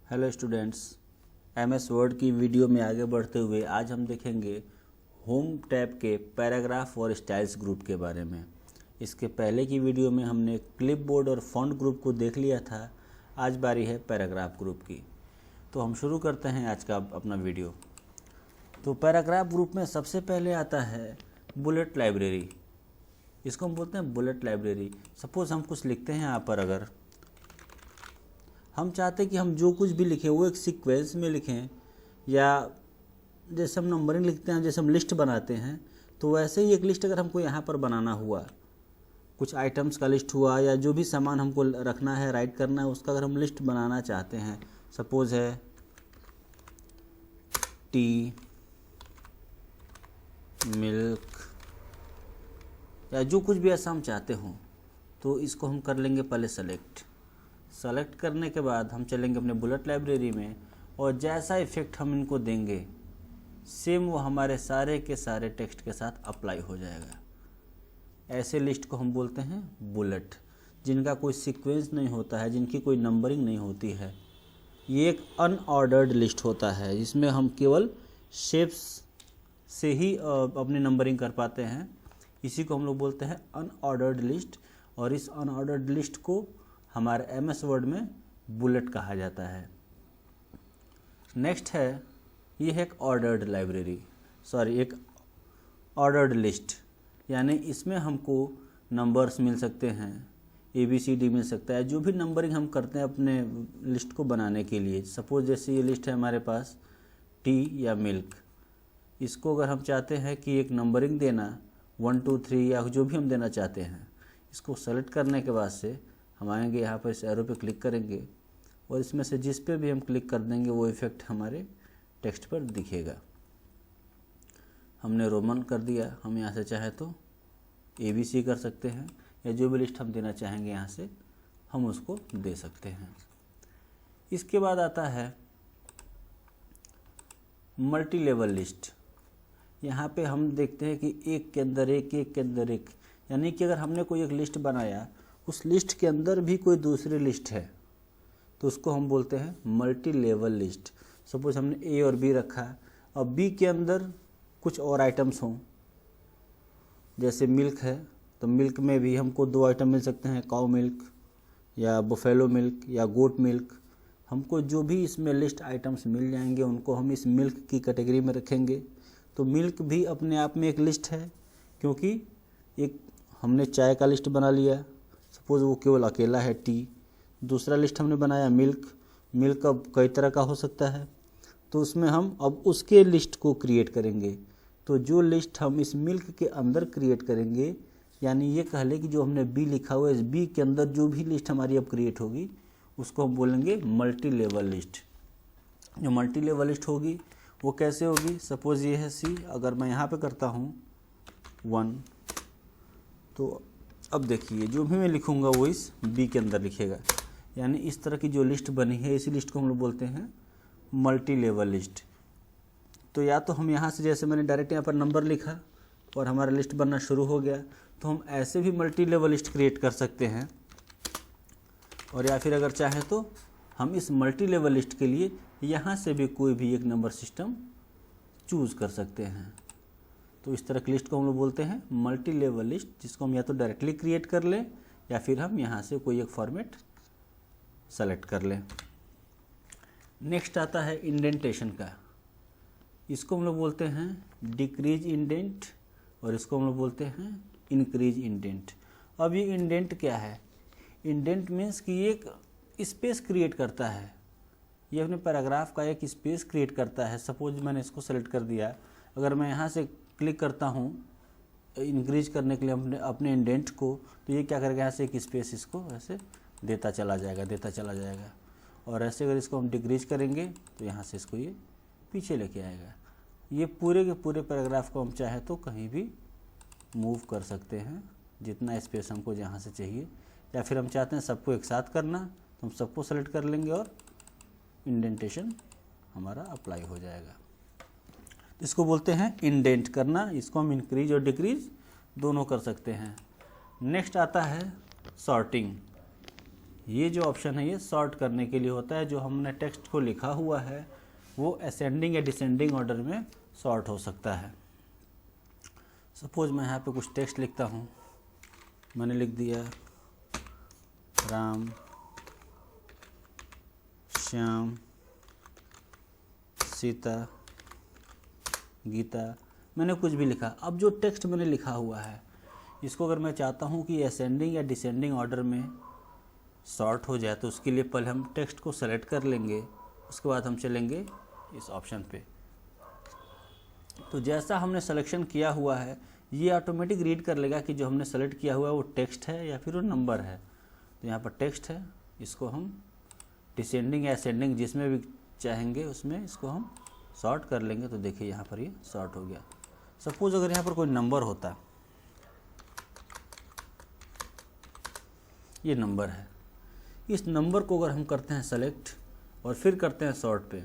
Hello students, MS word की video में आगे बढ़ते हुए आज हम देखेंगे होम टैब के पैराग्राफ और स्टाइल्स ग्रुप के बारे में। इसके पहले की वीडियो में हमने क्लिपबोर्ड और फॉन्ट ग्रुप को देख लिया था। आज बारी है पैराग्राफ ग्रुप की। तो हम शुरू करते हैं आज का अपना वीडियो। तो पैराग्राफ ग्रुप में सबसे पहले आता है बुलेट लाइब्रेरी। इसको हम बोलते हैं बुलेट लाइब्रेरी। सपोज़ हम कुछ लिखते हैं यहाँ पर, अगर हम चाहते हैं कि हम जो कुछ भी लिखें वो एक सीक्वेंस में लिखें, या जैसे हम नंबरिंग लिखते हैं, जैसे हम लिस्ट बनाते हैं, तो वैसे ही एक लिस्ट अगर हमको यहाँ पर बनाना हुआ, कुछ आइटम्स का लिस्ट हुआ या जो भी सामान हमको रखना है, राइट करना है, उसका अगर हम लिस्ट बनाना चाहते हैं, सपोज़ है टी, मिल्क या जो कुछ भी ऐसा हम चाहते हों, तो इसको हम कर लेंगे पहले सेलेक्ट करने के बाद हम चलेंगे अपने बुलेट लाइब्रेरी में, और जैसा इफेक्ट हम इनको देंगे सेम वो हमारे सारे के सारे टेक्स्ट के साथ अप्लाई हो जाएगा। ऐसे लिस्ट को हम बोलते हैं बुलेट, जिनका कोई सीक्वेंस नहीं होता है, जिनकी कोई नंबरिंग नहीं होती है। ये एक अनऑर्डर्ड लिस्ट होता है, जिसमें हम केवल शेप्स से ही अपनी नंबरिंग कर पाते हैं। इसी को हम लोग बोलते हैं अनऑर्डर्ड लिस्ट, और इस अनऑर्डर्ड लिस्ट को हमारे एमएस वर्ड में बुलेट कहा जाता है। नेक्स्ट है, ये है एक ऑर्डर्ड लाइब्रेरी, एक ऑर्डर्ड लिस्ट, यानी इसमें हमको नंबर्स मिल सकते हैं, ABCD मिल सकता है, जो भी नंबरिंग हम करते हैं अपने लिस्ट को बनाने के लिए। सपोज जैसे ये लिस्ट है हमारे पास टी या मिल्क, इसको अगर हम चाहते हैं कि एक नंबरिंग देना 1 2 3 या जो भी हम देना चाहते हैं, इसको सेलेक्ट करने के बाद से हम आएंगे यहाँ पर, इस एरो पे क्लिक करेंगे और इसमें से जिस पे भी हम क्लिक कर देंगे वो इफेक्ट हमारे टेक्स्ट पर दिखेगा। हमने रोमन कर दिया, हम यहाँ से चाहे तो ABC कर सकते हैं, या जो भी लिस्ट हम देना चाहेंगे यहाँ से हम उसको दे सकते हैं। इसके बाद आता है मल्टी लेवल लिस्ट। यहाँ पे हम देखते हैं कि एक के अंदर एक, एक के अंदर एक, यानी कि अगर हमने कोई एक लिस्ट बनाया, उस लिस्ट के अंदर भी कोई दूसरी लिस्ट है, तो उसको हम बोलते हैं मल्टी लेवल लिस्ट। सपोज हमने A और B रखा, और B के अंदर कुछ और आइटम्स हों, जैसे मिल्क है, तो मिल्क में भी हमको 2 आइटम मिल सकते हैं, काऊ मिल्क या बुफेलो मिल्क या गोट मिल्क। हमको जो भी इसमें लिस्ट आइटम्स मिल जाएंगे उनको हम इस मिल्क की कैटेगरी में रखेंगे। तो मिल्क भी अपने आप में एक लिस्ट है, क्योंकि एक हमने चाय का लिस्ट बना लिया, सपोज़ वो केवल अकेला है टी। दूसरा लिस्ट हमने बनाया मिल्क अब कई तरह का हो सकता है, तो उसमें हम अब उसके लिस्ट को क्रिएट करेंगे। तो जो लिस्ट हम इस मिल्क के अंदर क्रिएट करेंगे, यानी ये कह ले कि जो हमने बी लिखा हुआ है, इस बी के अंदर जो भी लिस्ट हमारी अब क्रिएट होगी उसको हम बोलेंगे मल्टी लेवल लिस्ट। जो मल्टी लेवल लिस्ट होगी वो कैसे होगी, सपोज़ ये है C, अगर मैं यहाँ पे करता हूँ 1, तो अब देखिए जो भी मैं लिखूँगा वो इस B के अंदर लिखेगा। यानी इस तरह की जो लिस्ट बनी है, इसी लिस्ट को हम लोग बोलते हैं मल्टी लेवल लिस्ट। तो या तो हम यहाँ से, जैसे मैंने डायरेक्ट यहाँ पर नंबर लिखा और हमारा लिस्ट बनना शुरू हो गया, तो हम ऐसे भी मल्टी लेवल लिस्ट क्रिएट कर सकते हैं। और या फिर अगर चाहें तो हम इस मल्टी लेवल लिस्ट के लिए यहाँ से भी कोई भी एक नंबर सिस्टम चूज़ कर सकते हैं। तो इस तरह की लिस्ट को हम लोग बोलते हैं मल्टी लेवल लिस्ट, जिसको हम या तो डायरेक्टली क्रिएट कर लें या फिर हम यहाँ से कोई एक फॉर्मेट सेलेक्ट कर लें। नेक्स्ट आता है इंडेंटेशन का। इसको हम लोग बोलते हैं डिक्रीज इंडेंट, और इसको हम लोग बोलते हैं इंक्रीज इंडेंट। अब ये इंडेंट क्या है? इंडेंट मीन्स कि एक स्पेस क्रिएट करता है, ये अपने पैराग्राफ का एक स्पेस क्रिएट करता है। सपोज मैंने इसको सेलेक्ट कर दिया, अगर मैं यहाँ से क्लिक करता हूँ इंक्रीज करने के लिए अपने इंडेंट को, तो ये क्या करेगा, यहाँ से एक स्पेस इसको ऐसे देता चला जाएगा। और ऐसे अगर इसको हम डिक्रीज करेंगे तो यहाँ से इसको ये पीछे लेके आएगा। ये पूरे के पूरे पैराग्राफ को हम चाहे तो कहीं भी मूव कर सकते हैं, जितना स्पेस हमको जहाँ से चाहिए। या फिर हम चाहते हैं सबको एक साथ करना, तो हम सबको सेलेक्ट कर लेंगे और इंडेंटेशन हमारा अप्लाई हो जाएगा। इसको बोलते हैं इंडेंट करना। इसको हम इंक्रीज और डिक्रीज दोनों कर सकते हैं। नेक्स्ट आता है सॉर्टिंग। ये जो ऑप्शन है ये सॉर्ट करने के लिए होता है। जो हमने टेक्स्ट को लिखा हुआ है वो असेंडिंग या डिसेंडिंग ऑर्डर में सॉर्ट हो सकता है। सपोज मैं यहाँ पे कुछ टेक्स्ट लिखता हूँ, मैंने लिख दिया राम श्याम सीता गीता, मैंने कुछ भी लिखा। अब जो टेक्स्ट मैंने लिखा हुआ है इसको अगर मैं चाहता हूँ कि असेंडिंग या डिसेंडिंग ऑर्डर में सॉर्ट हो जाए तो उसके लिए पहले हम टेक्स्ट को सेलेक्ट कर लेंगे, उसके बाद हम चलेंगे इस ऑप्शन पे। तो जैसा हमने सिलेक्शन किया हुआ है ये ऑटोमेटिक रीड कर लेगा कि जो हमने सेलेक्ट किया हुआ है वो टेक्स्ट है या फिर वो नंबर है। तो यहाँ पर टेक्स्ट है, इसको हम डिसेंडिंग या असेंडिंग जिसमें भी चाहेंगे उसमें इसको हम सॉर्ट कर लेंगे। तो देखिए यहाँ पर ये सॉर्ट हो गया। सपोज अगर यहाँ पर कोई नंबर होता, ये नंबर है, इस नंबर को अगर हम करते हैं सेलेक्ट और फिर करते हैं सॉर्ट पे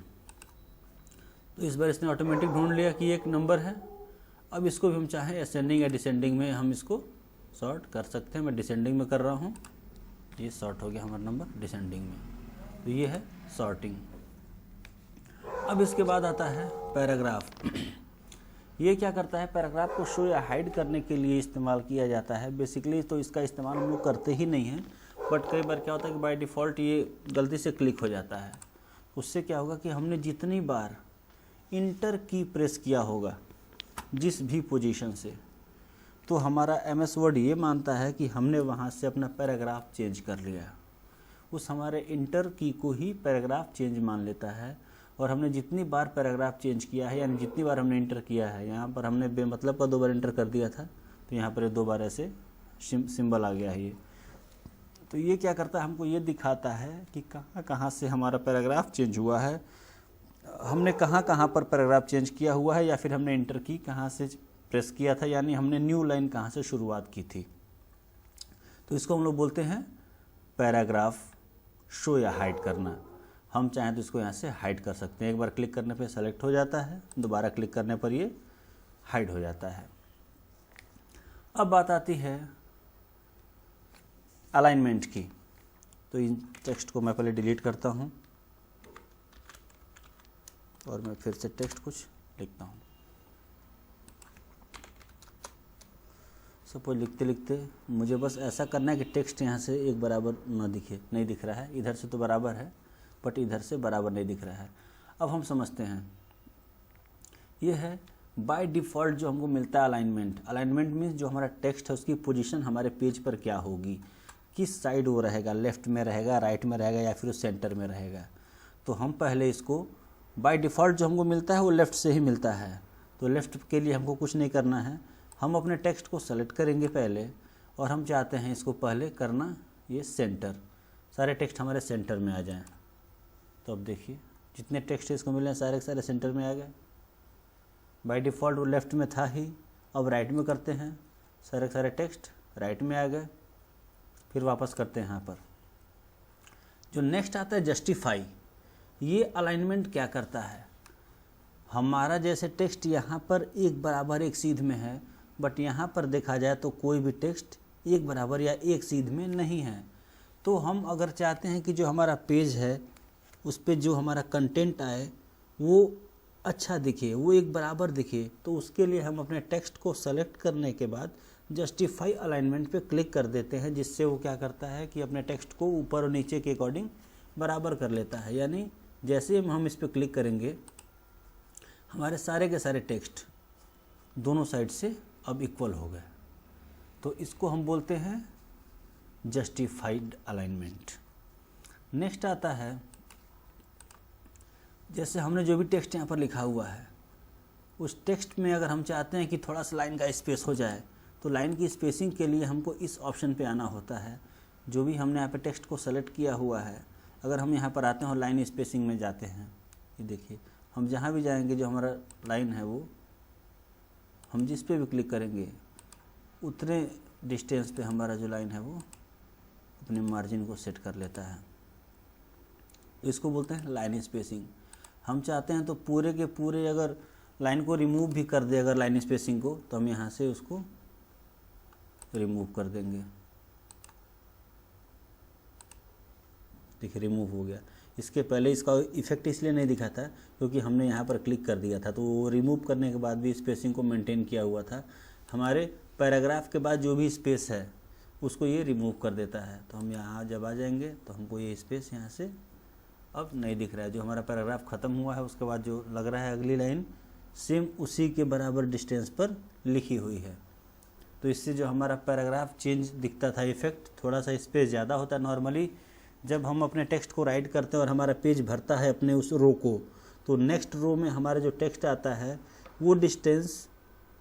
तो इस बार इसने ऑटोमेटिक ढूंढ लिया कि ये एक नंबर है। अब इसको भी हम चाहें असेंडिंग या डिसेंडिंग में हम इसको सॉर्ट कर सकते हैं। मैं डिसेंडिंग में कर रहा हूँ, ये सॉर्ट हो गया हमारा नंबर डिसेंडिंग में। तो ये है सॉर्टिंग। अब इसके बाद आता है पैराग्राफ। ये क्या करता है, पैराग्राफ को शो या हाइड करने के लिए इस्तेमाल किया जाता है बेसिकली। तो इसका इस्तेमाल हम लोग करते ही नहीं हैं, बट कई बार क्या होता है कि बाय डिफ़ॉल्ट ये गलती से क्लिक हो जाता है। उससे क्या होगा कि हमने जितनी बार इंटर की प्रेस किया होगा जिस भी पोजीशन से, तो हमारा MS वर्ड ये मानता है कि हमने वहाँ से अपना पैराग्राफ चेंज कर लिया। उस हमारे इंटर की को ही पैराग्राफ चेंज मान लेता है। और हमने जितनी बार पैराग्राफ चेंज किया है यानी जितनी बार हमने इंटर किया है, यहाँ पर हमने बेमतलब का 2 बार इंटर कर दिया था तो यहाँ पर 2 बार ऐसे सिंबल आ गया है ये। तो ये क्या करता है, हमको ये दिखाता है कि कहाँ कहाँ से हमारा पैराग्राफ चेंज हुआ है, हमने कहाँ कहाँ पर पैराग्राफ चेंज किया हुआ है, या फिर हमने इंटर की कहाँ से प्रेस किया था, यानी हमने न्यू लाइन कहाँ से शुरुआत की थी। तो इसको हम लोग बोलते हैं पैराग्राफ शो या हाइड करना। हम चाहें तो इसको यहाँ से हाइड कर सकते हैं। एक बार क्लिक करने पे सेलेक्ट हो जाता है, दोबारा क्लिक करने पर ये हाइड हो जाता है। अब बात आती है अलाइनमेंट की। तो इन टेक्स्ट को मैं पहले डिलीट करता हूँ और मैं फिर से टेक्स्ट कुछ लिखता हूँ। सपोज लिखते लिखते मुझे बस ऐसा करना है कि टेक्स्ट यहाँ से एक बराबर ना दिखे, नहीं दिख रहा है। इधर से तो बराबर है बट इधर से बराबर नहीं दिख रहा है। अब हम समझते हैं, ये है बाय डिफ़ॉल्ट जो हमको मिलता है अलाइनमेंट। अलाइनमेंट मीन्स जो हमारा टेक्स्ट है उसकी पोजीशन हमारे पेज पर क्या होगी, किस साइड वो रहेगा, लेफ़्ट में रहेगा, राइट में रहेगा या फिर वो सेंटर में रहेगा। तो हम पहले इसको बाय डिफ़ॉल्ट जो हमको मिलता है वो लेफ़्ट से ही मिलता है। तो लेफ़्ट के लिए हमको कुछ नहीं करना है, हम अपने टेक्स्ट को सेलेक्ट करेंगे पहले और हम चाहते हैं इसको पहले करना ये सेंटर, सारे टेक्स्ट हमारे सेंटर में आ जाएं। तो अब देखिए जितने टेक्स्ट इसको मिले सारे के सारे सेंटर में आ गए। बाय डिफ़ॉल्ट वो लेफ़्ट में था ही, अब राइट में करते हैं, सारे के सारे टेक्स्ट राइट में आ गए। फिर वापस करते हैं यहाँ पर। जो नेक्स्ट आता है जस्टिफाई। ये अलाइनमेंट क्या करता है, हमारा जैसे टेक्स्ट यहाँ पर एक बराबर एक सीध में है, बट यहाँ पर देखा जाए तो कोई भी टेक्स्ट एक बराबर या एक सीध में नहीं है। तो हम अगर चाहते हैं कि जो हमारा पेज है उस पे जो हमारा कंटेंट आए वो अच्छा दिखे, वो एक बराबर दिखे, तो उसके लिए हम अपने टेक्स्ट को सेलेक्ट करने के बाद जस्टिफाई अलाइनमेंट पे क्लिक कर देते हैं, जिससे वो क्या करता है कि अपने टेक्स्ट को ऊपर और नीचे के अकॉर्डिंग बराबर कर लेता है। यानी जैसे हम इस पर क्लिक करेंगे हमारे सारे के सारे टेक्स्ट दोनों साइड से अब इक्वल हो गए। तो इसको हम बोलते हैं जस्टिफाइड अलाइनमेंट। नेक्स्ट आता है, जैसे हमने जो भी टेक्स्ट यहाँ पर लिखा हुआ है उस टेक्स्ट में अगर हम चाहते हैं कि थोड़ा सा लाइन का स्पेस हो जाए, तो लाइन की स्पेसिंग के लिए हमको इस ऑप्शन पे आना होता है। जो भी हमने यहाँ पे टेक्स्ट को सेलेक्ट किया हुआ है, अगर हम यहाँ पर आते हैं और लाइन स्पेसिंग में जाते हैं, ये देखिए हम जहाँ भी जाएंगे जो हमारा लाइन है वो हम जिस पे भी क्लिक करेंगे उतने डिस्टेंस पे हमारा जो लाइन है वो अपने मार्जिन को सेट कर लेता है। तो इसको बोलते हैं लाइन स्पेसिंग। हम चाहते हैं तो पूरे के पूरे अगर लाइन को रिमूव भी कर दे, अगर लाइन स्पेसिंग को, तो हम यहाँ से उसको रिमूव कर देंगे। देखिए रिमूव हो गया। इसके पहले इसका इफेक्ट इसलिए नहीं दिखा था क्योंकि हमने यहाँ पर क्लिक कर दिया था, तो वो रिमूव करने के बाद भी स्पेसिंग को मेंटेन किया हुआ था। हमारे पैराग्राफ के बाद जो भी स्पेस है उसको ये रिमूव कर देता है। तो हम यहाँ जब आ जाएंगे तो हमको ये स्पेस यहाँ से अब नहीं दिख रहा है। जो हमारा पैराग्राफ ख़त्म हुआ है उसके बाद जो लग रहा है अगली लाइन सेम उसी के बराबर डिस्टेंस पर लिखी हुई है। तो इससे जो हमारा पैराग्राफ चेंज दिखता था इफेक्ट, थोड़ा सा स्पेस ज़्यादा होता है। नॉर्मली जब हम अपने टेक्स्ट को राइट करते हैं और हमारा पेज भरता है अपने उस रो को, तो नेक्स्ट रो में हमारा जो टेक्स्ट आता है वो डिस्टेंस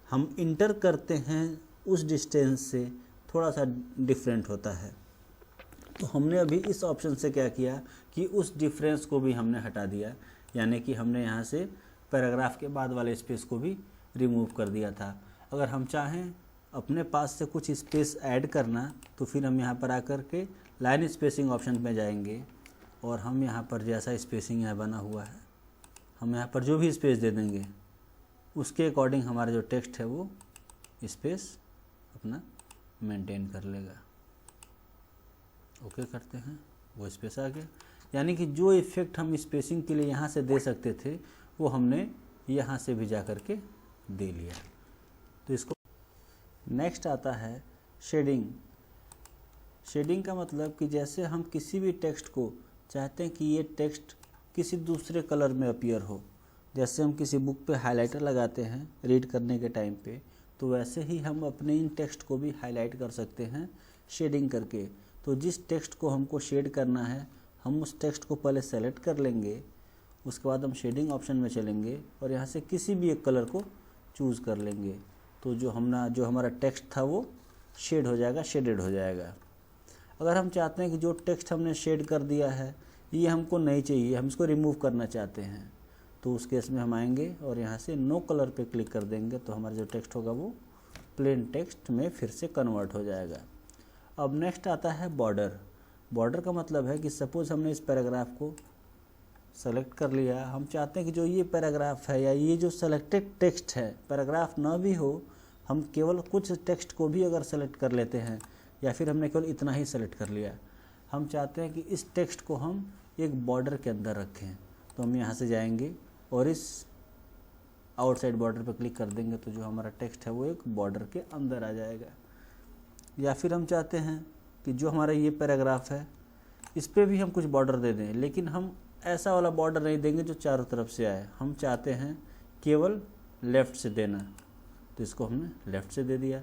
हम इंटर करते हैं उस डिस्टेंस से थोड़ा सा डिफरेंट होता है। तो हमने अभी इस ऑप्शन से क्या किया कि उस डिफरेंस को भी हमने हटा दिया, यानी कि हमने यहाँ से पैराग्राफ के बाद वाले स्पेस को भी रिमूव कर दिया था। अगर हम चाहें अपने पास से कुछ स्पेस ऐड करना तो फिर हम यहाँ पर आकर के लाइन स्पेसिंग ऑप्शन में जाएंगे और हम यहाँ पर जैसा स्पेसिंग यहाँ बना हुआ है हम यहाँ पर जो भी स्पेस दे देंगे उसके अकॉर्डिंग हमारा जो टेक्स्ट है वो स्पेस अपना मेंटेन कर लेगा। ओके करते हैं, वो स्पेस आ गया। यानी कि जो इफ़ेक्ट हम स्पेसिंग के लिए यहाँ से दे सकते थे वो हमने यहाँ से भी जा कर के दे लिया। तो इसको नेक्स्ट आता है शेडिंग। शेडिंग का मतलब कि जैसे हम किसी भी टेक्स्ट को चाहते हैं कि ये टेक्स्ट किसी दूसरे कलर में अपीयर हो, जैसे हम किसी बुक पे हाइलाइटर लगाते हैं रीड करने के टाइम पे, तो वैसे ही हम अपने इन टेक्स्ट को भी हाईलाइट कर सकते हैं शेडिंग करके। तो जिस टेक्स्ट को हमको शेड करना है हम उस टेक्स्ट को पहले सेलेक्ट कर लेंगे, उसके बाद हम शेडिंग ऑप्शन में चलेंगे और यहाँ से किसी भी एक कलर को चूज़ कर लेंगे। तो जो हमारा टेक्स्ट था वो शेड हो जाएगा, शेडेड हो जाएगा। अगर हम चाहते हैं कि जो टेक्स्ट हमने शेड कर दिया है ये हमको नहीं चाहिए, हम इसको रिमूव करना चाहते हैं, तो उस केस में हम आएंगे और यहाँ से नो कलर पे क्लिक कर देंगे तो हमारा जो टेक्स्ट होगा वो प्लेन टेक्स्ट में फिर से कन्वर्ट हो जाएगा। अब नेक्स्ट आता है बॉर्डर। बॉर्डर का मतलब है कि सपोज़ हमने इस पैराग्राफ को सेलेक्ट कर लिया, हम चाहते हैं कि जो ये पैराग्राफ है या ये जो सेलेक्टेड टेक्स्ट है, पैराग्राफ ना भी हो, हम केवल कुछ टेक्स्ट को भी अगर सेलेक्ट कर लेते हैं या फिर हमने केवल इतना ही सेलेक्ट कर लिया, हम चाहते हैं कि इस टेक्स्ट को हम एक बॉर्डर के अंदर रखें, तो हम यहाँ से जाएंगे और इस आउटसाइड बॉर्डर पर क्लिक कर देंगे तो जो हमारा टेक्स्ट है वो एक बॉर्डर के अंदर आ जाएगा। या फिर हम चाहते हैं कि जो हमारा ये पैराग्राफ है इस पर भी हम कुछ बॉर्डर दे दें, लेकिन हम ऐसा वाला बॉर्डर नहीं देंगे जो चारों तरफ से आए, हम चाहते हैं केवल लेफ़्ट से देना, तो इसको हमने लेफ़्ट से दे दिया।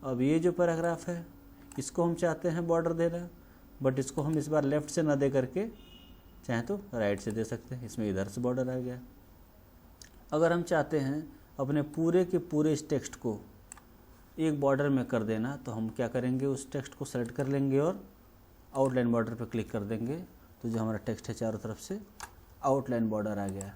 अब ये जो पैराग्राफ है इसको हम चाहते हैं बॉर्डर देना, बट इसको हम इस बार लेफ़्ट से ना दे करके चाहे तो राइट से दे सकते हैं, इसमें इधर से बॉर्डर आ गया। अगर हम चाहते हैं अपने पूरे के पूरे इस टेक्स्ट को एक बॉर्डर में कर देना, तो हम क्या करेंगे, उस टेक्स्ट को सेलेक्ट कर लेंगे और आउटलाइन बॉर्डर पर क्लिक कर देंगे, तो जो हमारा टेक्स्ट है चारों तरफ से आउटलाइन बॉर्डर आ गया।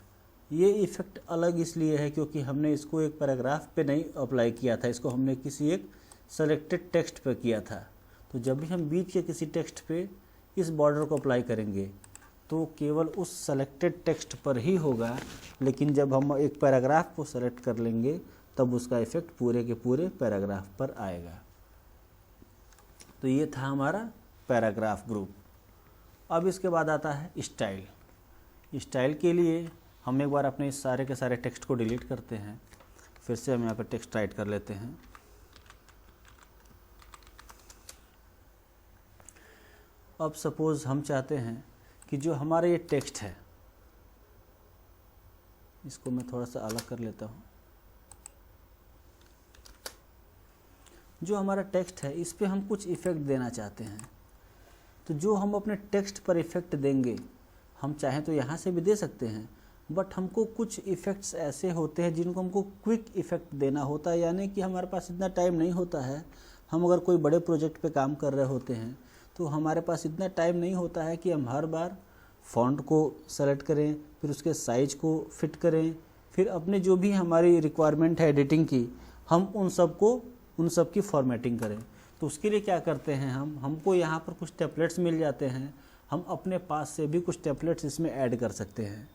ये इफ़ेक्ट अलग इसलिए है क्योंकि हमने इसको एक पैराग्राफ पे नहीं अप्लाई किया था, इसको हमने किसी एक सेलेक्टेड टेक्स्ट पे किया था। तो जब भी हम बीच के किसी टेक्स्ट पे इस बॉर्डर को अप्लाई करेंगे तो केवल उस सेलेक्टेड टेक्स्ट पर ही होगा, लेकिन जब हम एक पैराग्राफ को सेलेक्ट कर लेंगे तब उसका इफ़ेक्ट पूरे के पूरे पैराग्राफ पर आएगा। तो ये था हमारा पैराग्राफ ग्रुप। अब इसके बाद आता है स्टाइल। स्टाइल के लिए हम एक बार अपने इस सारे के सारे टेक्स्ट को डिलीट करते हैं, फिर से हम यहाँ पर टेक्स्ट राइट कर लेते हैं। अब सपोज़ हम चाहते हैं कि जो हमारा ये टेक्स्ट है, इसको मैं थोड़ा सा अलग कर लेता हूँ। जो हमारा टेक्स्ट है इस पे हम कुछ इफ़ेक्ट देना चाहते हैं, तो जो हम अपने टेक्स्ट पर इफ़ेक्ट देंगे हम चाहें तो यहाँ से भी दे सकते हैं, बट हमको कुछ इफ़ेक्ट्स ऐसे होते हैं जिनको हमको क्विक इफ़ेक्ट देना होता है, यानी कि हमारे पास इतना टाइम नहीं होता है। हम अगर कोई बड़े प्रोजेक्ट पे काम कर रहे होते हैं तो हमारे पास इतना टाइम नहीं होता है कि हम हर बार फ़ॉन्ट को सेलेक्ट करें, फिर उसके साइज को फिट करें, फिर अपने जो भी हमारी रिक्वायरमेंट है एडिटिंग की, हम उन सब की फॉर्मेटिंग करें। तो उसके लिए क्या करते हैं, हमको यहाँ पर कुछ टेम्पलेट्स मिल जाते हैं, हम अपने पास से भी कुछ टेम्पलेट्स इसमें ऐड कर सकते हैं।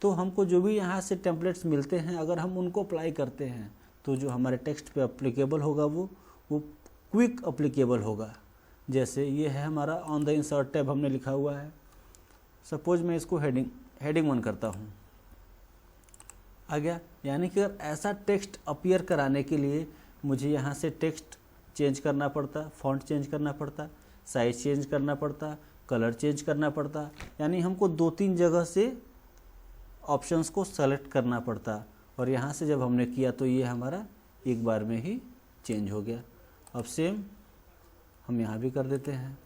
तो हमको जो भी यहाँ से टेम्पलेट्स मिलते हैं अगर हम उनको अप्लाई करते हैं तो जो हमारे टेक्स्ट पे अप्लीकेबल होगा वो क्विक अप्लीकेबल होगा। जैसे ये है हमारा ऑन द इंसर्ट टैब हमने लिखा हुआ है। सपोज मैं इसको हेडिंग 1 करता हूँ, आ गया। यानी कि अगर ऐसा टेक्स्ट अपीयर कराने के लिए मुझे यहाँ से टेक्स्ट चेंज करना पड़ता, फॉन्ट चेंज करना पड़ता, साइज चेंज करना पड़ता, कलर चेंज करना पड़ता, यानी हमको 2-3 जगह से ऑप्शंस को सेलेक्ट करना पड़ता। और यहाँ से जब हमने किया तो ये हमारा एक बार में ही चेंज हो गया। अब सेम हम यहाँ भी कर देते हैं।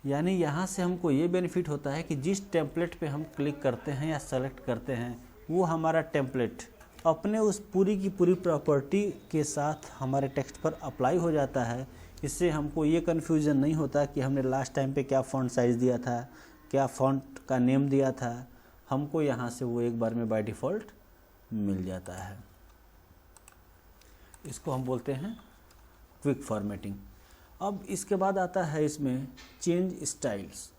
यानी यहाँ से हमको ये बेनिफिट होता है कि जिस टेम्पलेट पे हम क्लिक करते हैं या सेलेक्ट करते हैं वो हमारा टेम्पलेट अपने उस पूरी की पूरी प्रॉपर्टी के साथ हमारे टेक्स्ट पर अप्लाई हो जाता है। इससे हमको ये कन्फ्यूज़न नहीं होता कि हमने लास्ट टाइम पे क्या फ़ॉन्ट साइज़ दिया था, क्या फ़ॉन्ट का नेम दिया था। हमको यहाँ से वो एक बार में बाय डिफ़ॉल्ट मिल जाता है। इसको हम बोलते हैं क्विक फॉर्मेटिंग। अब इसके बाद आता है इसमें चेंज स्टाइल्स।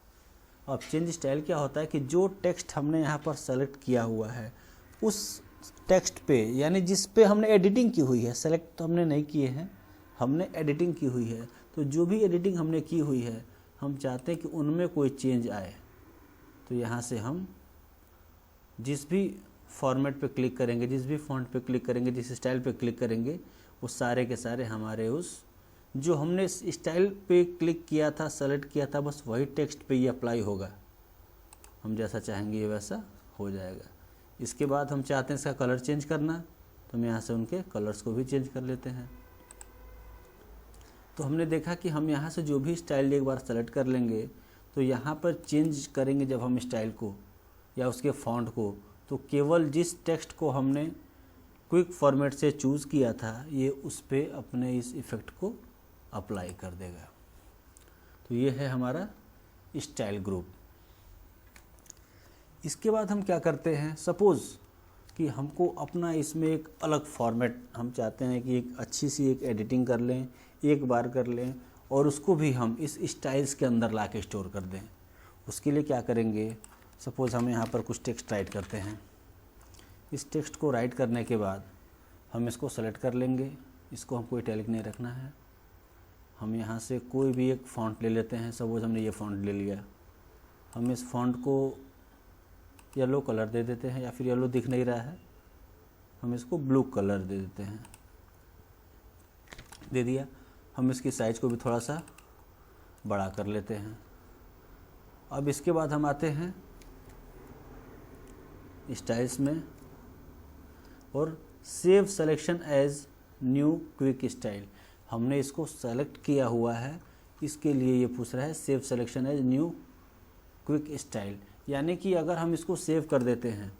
अब चेंज स्टाइल क्या होता है कि जो टेक्स्ट हमने यहाँ पर सेलेक्ट किया हुआ है उस टेक्स्ट पे, यानी जिस पे हमने एडिटिंग की हुई है, सेलेक्ट तो हमने नहीं किए हैं, हमने एडिटिंग की हुई है, तो जो भी एडिटिंग हमने की हुई है हम चाहते हैं कि उनमें कोई चेंज आए। तो यहाँ से हम जिस भी फॉर्मेट पे क्लिक करेंगे, जिस भी फॉन्ट पे क्लिक करेंगे, जिस स्टाइल पे क्लिक करेंगे, वो सारे के सारे हमारे उस जो हमने स्टाइल पे क्लिक किया था, सेलेक्ट किया था, बस वही टेक्स्ट पे ये अप्लाई होगा। हम जैसा चाहेंगे ये वैसा हो जाएगा। इसके बाद हम चाहते हैं इसका कलर चेंज करना, तो हम यहाँ से उनके कलर्स को भी चेंज कर लेते हैं। तो हमने देखा कि हम यहाँ से जो भी स्टाइल एक बार सेलेक्ट कर लेंगे तो यहाँ पर चेंज करेंगे जब हम स्टाइल को या उसके फॉन्ट को, तो केवल जिस टेक्स्ट को हमने क्विक फॉर्मेट से चूज़ किया था ये उस पर अपने इस इफ़ेक्ट को अप्लाई कर देगा। तो ये है हमारा स्टाइल ग्रुप। इसके बाद हम क्या करते हैं, सपोज़ कि हमको अपना इसमें एक अलग फॉर्मेट हम चाहते हैं कि एक अच्छी सी एक एडिटिंग कर लें, एक बार कर लें और उसको भी हम इस स्टाइल्स के अंदर ला के स्टोर कर दें। उसके लिए क्या करेंगे, सपोज़ हम यहाँ पर कुछ टेक्स्ट राइट करते हैं। इस टेक्स्ट को राइट करने के बाद हम इसको सेलेक्ट कर लेंगे। इसको हमको इटैलिक नहीं रखना है। हम यहाँ से कोई भी एक फ़ॉन्ट ले लेते हैं। सपोज़ हमने ये फ़ॉन्ट ले लिया, हम इस फ़ॉन्ट को येलो कलर दे देते हैं, या फिर येलो दिख नहीं रहा है, हम इसको ब्लू कलर दे देते हैं। दे दिया। हम इसकी साइज़ को भी थोड़ा सा बड़ा कर लेते हैं। अब इसके बाद हम आते हैं स्टाइल्स में और save selection as new quick style. हमने इसको सेलेक्ट किया हुआ है, इसके लिए ये पूछ रहा है save selection as new quick style. यानी कि अगर हम इसको सेव कर देते हैं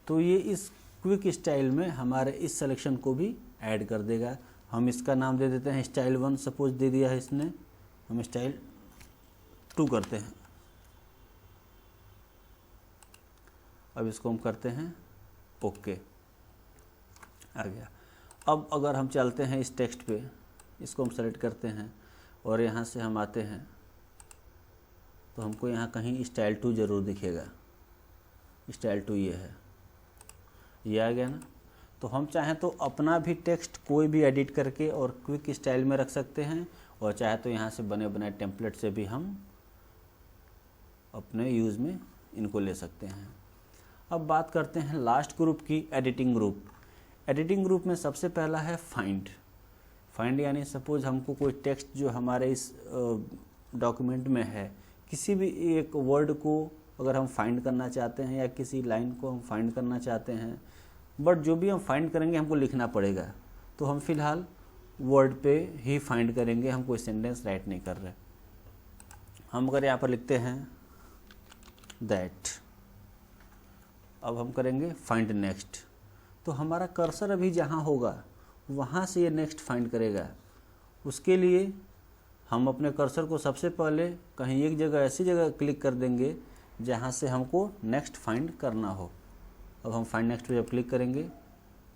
तो ये इस क्विक स्टाइल में हमारे इस सिलेक्शन को भी ऐड कर देगा। हम इसका नाम दे देते हैं स्टाइल 1, सपोज दे दिया है इसने, हम स्टाइल 2 करते हैं। अब इसको हम करते हैं ओके, आ गया। अब अगर हम चलते हैं इस टेक्स्ट पे, इसको हम सेलेक्ट करते हैं और यहाँ से हम आते हैं तो हमको यहाँ कहीं स्टाइल 2 ज़रूर दिखेगा। स्टाइल 2 ये है, ये आ गया ना। तो हम चाहें तो अपना भी टेक्स्ट कोई भी एडिट करके और क्विक स्टाइल में रख सकते हैं, और चाहे तो यहाँ से बने बनाए टेम्पलेट से भी हम अपने यूज़ में इनको ले सकते हैं। अब बात करते हैं लास्ट ग्रुप की, एडिटिंग ग्रुप। एडिटिंग ग्रुप में सबसे पहला है फाइंड। फाइंड यानी सपोज हमको कोई टेक्स्ट जो हमारे इस डॉक्यूमेंट में है, किसी भी एक वर्ड को अगर हम फाइंड करना चाहते हैं या किसी लाइन को हम फाइंड करना चाहते हैं, बट जो भी हम फाइंड करेंगे हमको लिखना पड़ेगा। तो हम फिलहाल वर्ड पे ही फाइंड करेंगे, हम कोई सेंटेंस राइट नहीं कर रहे। हम अगर यहाँ पर लिखते हैं दैट, अब हम करेंगे फाइंड नेक्स्ट, तो हमारा कर्सर अभी जहाँ होगा वहाँ से ये नेक्स्ट फाइंड करेगा। उसके लिए हम अपने कर्सर को सबसे पहले कहीं एक जगह ऐसी जगह क्लिक कर देंगे जहाँ से हमको नेक्स्ट फाइंड करना हो। अब हम फाइंड नेक्स्ट पे जब क्लिक करेंगे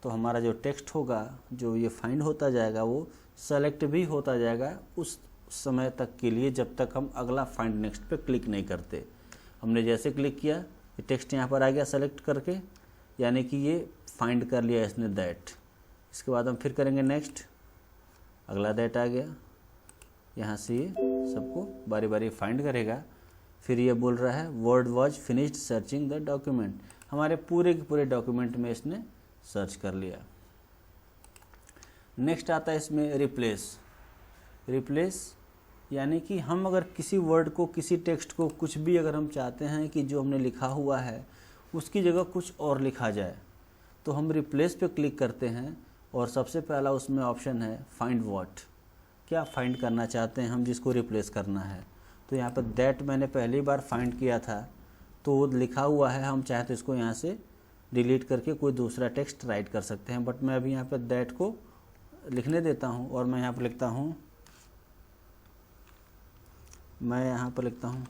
तो हमारा जो टेक्स्ट होगा, जो ये फाइंड होता जाएगा, वो सेलेक्ट भी होता जाएगा उस समय तक के लिए जब तक हम अगला फाइंड नेक्स्ट पे क्लिक नहीं करते। हमने जैसे क्लिक किया ये टेक्स्ट यहाँ पर आ गया सेलेक्ट करके, यानी कि ये फाइंड कर लिया इसने दैट। इसके बाद हम फिर करेंगे नेक्स्ट, अगला दैट आ गया, यहाँ से ये सबको बारी बारी फाइंड करेगा। फिर ये बोल रहा है word was finished searching the document, हमारे पूरे के पूरे डॉक्यूमेंट में इसने सर्च कर लिया। नेक्स्ट आता है इसमें रिप्लेस। रिप्लेस यानी कि हम अगर किसी वर्ड को, किसी टेक्स्ट को, कुछ भी अगर हम चाहते हैं कि जो हमने लिखा हुआ है उसकी जगह कुछ और लिखा जाए, तो हम रिप्लेस पे क्लिक करते हैं और सबसे पहला उसमें ऑप्शन है फाइंड व्हाट, क्या फाइंड करना चाहते हैं हम जिसको रिप्लेस करना है। तो यहाँ पर दैट मैंने पहली बार फाइंड किया था तो वो लिखा हुआ है, हम चाहे तो इसको यहाँ से डिलीट करके कोई दूसरा टेक्स्ट राइट कर सकते हैं, बट मैं अभी यहाँ पर दैट को लिखने देता हूँ और मैं यहाँ पर लिखता हूँ,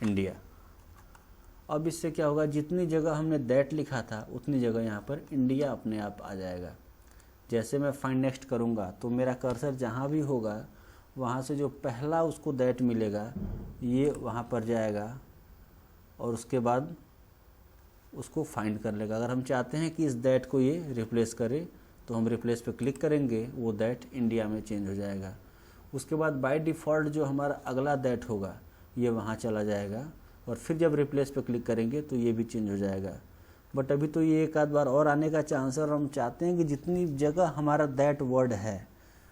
इंडिया। अब इससे क्या होगा, जितनी जगह हमने दैट लिखा था उतनी जगह यहाँ पर इंडिया अपने आप आ जाएगा। जैसे मैं फाइंड नेक्स्ट करूँगा तो मेरा कर्सर जहाँ भी होगा वहाँ से जो पहला उसको दैट मिलेगा ये वहाँ पर जाएगा और उसके बाद उसको फाइंड कर लेगा। अगर हम चाहते हैं कि इस दैट को ये रिप्लेस करे तो हम रिप्लेस पे क्लिक करेंगे, वो दैट इंडिया में चेंज हो जाएगा। उसके बाद बाय डिफ़ॉल्ट जो हमारा अगला दैट होगा ये वहाँ चला जाएगा और फिर जब रिप्लेस पे क्लिक करेंगे तो ये भी चेंज हो जाएगा। बट अभी तो ये एक आध बार और आने का चांस है और हम चाहते हैं कि जितनी जगह हमारा दैट वर्ड है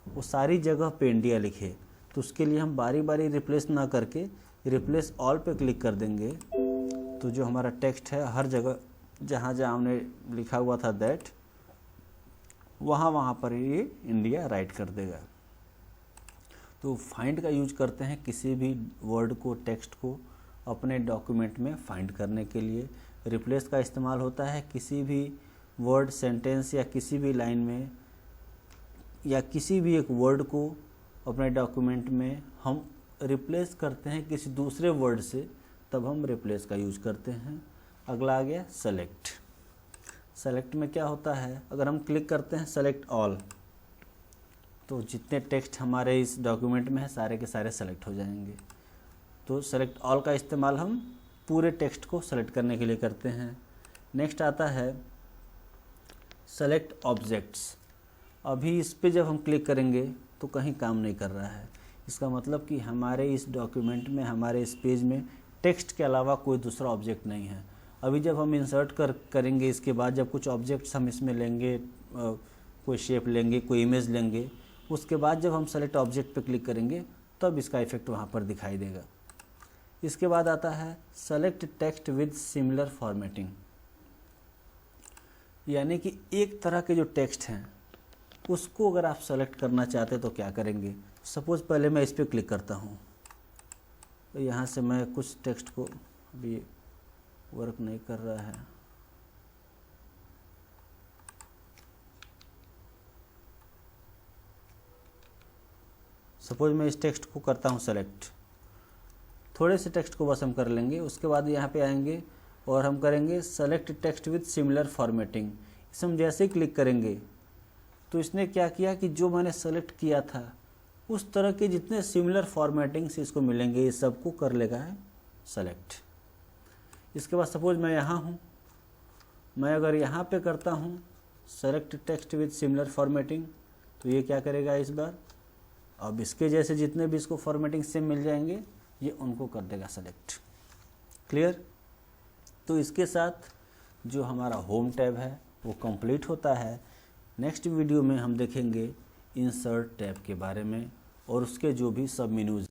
वो सारी जगह पे इंडिया लिखे, तो उसके लिए हम बारी बारी रिप्लेस ना करके रिप्लेस ऑल पे क्लिक कर देंगे। तो जो हमारा टेक्स्ट है हर जगह जहाँ जहाँ हमने लिखा हुआ था दैट, वहाँ पर ये इंडिया राइट कर देगा। तो फाइंड का यूज करते हैं किसी भी वर्ड को, टेक्स्ट को अपने डॉक्यूमेंट में फाइंड करने के लिए। रिप्लेस का इस्तेमाल होता है किसी भी वर्ड, सेंटेंस या किसी भी लाइन में या किसी भी एक वर्ड को अपने डॉक्यूमेंट में हम रिप्लेस करते हैं किसी दूसरे वर्ड से, तब हम रिप्लेस का यूज करते हैं। अगला आ गया सेलेक्ट। सेलेक्ट में क्या होता है, अगर हम क्लिक करते हैं सेलेक्ट ऑल तो जितने टेक्स्ट हमारे इस डॉक्यूमेंट में है सारे के सारे सेलेक्ट हो जाएंगे। तो सेलेक्ट ऑल का इस्तेमाल हम पूरे टेक्स्ट को सेलेक्ट करने के लिए करते हैं। नेक्स्ट आता है सेलेक्ट ऑब्जेक्ट्स। अभी इस पे जब हम क्लिक करेंगे तो कहीं काम नहीं कर रहा है, इसका मतलब कि हमारे इस डॉक्यूमेंट में, हमारे इस पेज में टेक्स्ट के अलावा कोई दूसरा ऑब्जेक्ट नहीं है। अभी जब हम इंसर्ट करेंगे इसके बाद जब कुछ ऑब्जेक्ट्स हम इसमें लेंगे, कोई शेप लेंगे, कोई इमेज लेंगे, उसके बाद जब हम सेलेक्ट ऑब्जेक्ट पे क्लिक करेंगे तब इसका इफेक्ट वहाँ पर दिखाई देगा। इसके बाद आता है select text with similar formatting, यानी कि एक तरह के जो टेक्स्ट हैं उसको अगर आप सेलेक्ट करना चाहते तो क्या करेंगे। सपोज़ पहले मैं इस पर क्लिक करता हूँ तो यहाँ से मैं कुछ टेक्स्ट को, अभी वर्क नहीं कर रहा है, सपोज मैं इस टेक्स्ट को करता हूँ सेलेक्ट, थोड़े से टेक्स्ट को बस हम कर लेंगे। उसके बाद यहाँ पे आएंगे और हम करेंगे select text with similar formatting. इसे हम जैसे ही क्लिक करेंगे तो इसने क्या किया कि जो मैंने सेलेक्ट किया था उस तरह के जितने सिमिलर फॉर्मेटिंग्स इसको मिलेंगे ये सबको कर लेगा है सेलेक्ट। इसके बाद सपोज मैं यहाँ हूँ, मैं अगर यहाँ पे करता हूँ select text with similar formatting तो ये क्या करेगा इस बार, अब इसके जैसे जितने भी इसको फॉर्मेटिंग सेम मिल जाएंगे ये उनको कर देगा सेलेक्ट। क्लियर। तो इसके साथ जो हमारा होम टैब है वो कंप्लीट होता है। नेक्स्ट वीडियो में हम देखेंगे इंसर्ट टैब के बारे में और उसके जो भी सब मेन्यूज